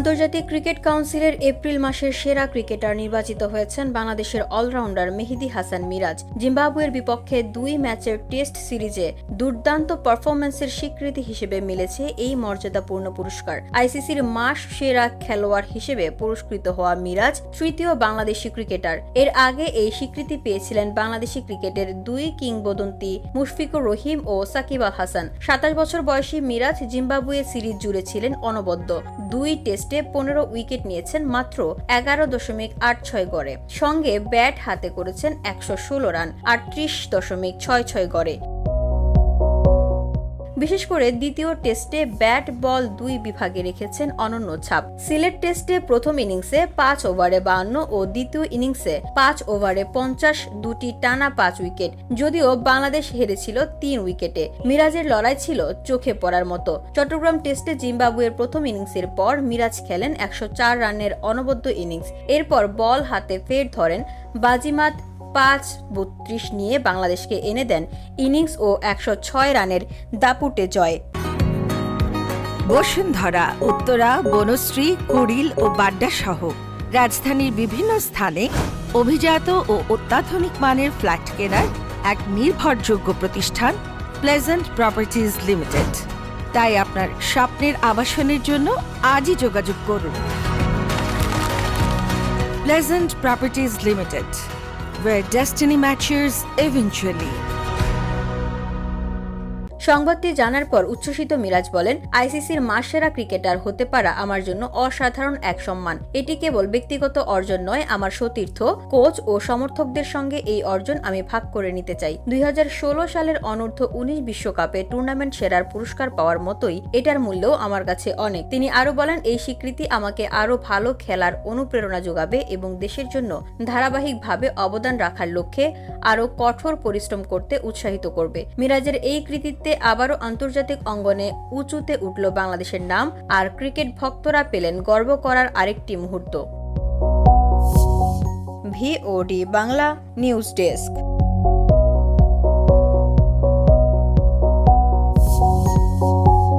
আন্তর্জাতিক ক্রিকেট কাউন্সিলের এপ্রিল মাসের সেরা ক্রিকেটার নির্বাচিত হয়েছেন বাংলাদেশের অলরাউন্ডার মেহেদী হাসান মিরাজ। জিম্বাবুয়ের বিপক্ষে 2 ম্যাচের টেস্ট সিরিজে দুর্দান্ত পারফরম্যান্সের স্বীকৃতি হিসেবে মিলেছে এই মর্যাদাপূর্ণ পুরস্কার। আইসিসির মাস সেরা খেলোয়াড় হিসেবে পুরস্কৃত হওয়া মিরাজ তৃতীয় বাংলাদেশি ক্রিকেটার। এর আগে এই স্বীকৃতি পেয়েছিলেন বাংলাদেশি ক্রিকেটের 2 কিংবদন্তি মুশফিকুর রহিম ও সাকিব আল হাসান। 27 বছর বয়সী মিরাজ জিম্বাবুয়ে সিরিজ জুড়ে ছিলেন অনবদ্য। 2 টেস্টে 15 উইকেট নিয়েছেন মাত্র 11.86 গড়ে। সঙ্গে ব্যাট হাতে করেছেন 116 রান 38.66 গড়ে। বিশেষ করে দ্বিতীয় টেস্টে ব্যাট বল 2 বিভাগে রেখেছেন অনন্য ছাপ। সিলেট টেস্টে প্রথম ইনিংসে 5 ওভারে 52 ও দ্বিতীয় ইনিংসে 5 ওভারে 50 দুটি টানা 5 উইকেট। যদিও বাংলাদেশ হেরেছিল 3 উইকেটে, মিরাজের লড়াই ছিল চোখে পড়ার মতো। চট্টগ্রাম টেস্টে জিম্বাবুয়ের প্রথম ইনিংসের পর মিরাজ খেলেন 104 রানের অনবদ্য ইনিংস। এরপর বল হাতে ফের ধরেন বাজিমাত 5-32 নিয়ে বাংলাদেশকে এনে দেন ইনিংস ও 106 রানের দাপুটে জয়। বসুন্ধরা, উত্তরা, বনশ্রী, কুড়িল ও বাড্ডা সহ রাজধানীর বিভিন্ন স্থানে অভিজাত ও অত্যাধুনিক মানের ফ্ল্যাট কেনার এক নির্ভরযোগ্য প্রতিষ্ঠান প্লেজেন্ট প্রপার্টিজ লিমিটেড। তাই আপনার স্বপ্নের আবাসনের জন্য আজই যোগাযোগ করুন। Pleasant properties limited, where destiny matches eventually. সংবাদটি জানার পর উচ্ছ্বসিত মিরাজ বলেন, আইসিসির মাসসেরা ক্রিকেটার হতে পারা আমার জন্য অসাধারণ এক সম্মান। এটি কেবল ব্যক্তিগত অর্জন নয়, আমার সতীর্থ, কোচ ও সমর্থকদের সঙ্গে এই অর্জন আমি ভাগ করে নিতে চাই। 2016 সালের অনূর্ধ্ব 19 বিশ্বকাপে টুর্নামেন্ট সেরার পুরস্কার পাওয়ার মতোই এটার মূল্যও আমার কাছে অনেক। তিনি আরো বলেন, এই স্বীকৃতি আমাকে আরো ভালো খেলার অনুপ্রেরণা যোগাবে এবং দেশের জন্য ধারাবাহিকভাবে অবদান রাখার লক্ষ্যে আরো কঠোর পরিশ্রম করতে উৎসাহিত করবে। মিরাজের এই কৃতিত্বে আবারও আন্তর্জাতিক অঙ্গনে উঁচুতে উঠল বাংলাদেশের নাম, আর ক্রিকেট ভক্তরা পেলেন গর্ব করার আরেকটি মুহূর্ত। VOD Bangla news desk.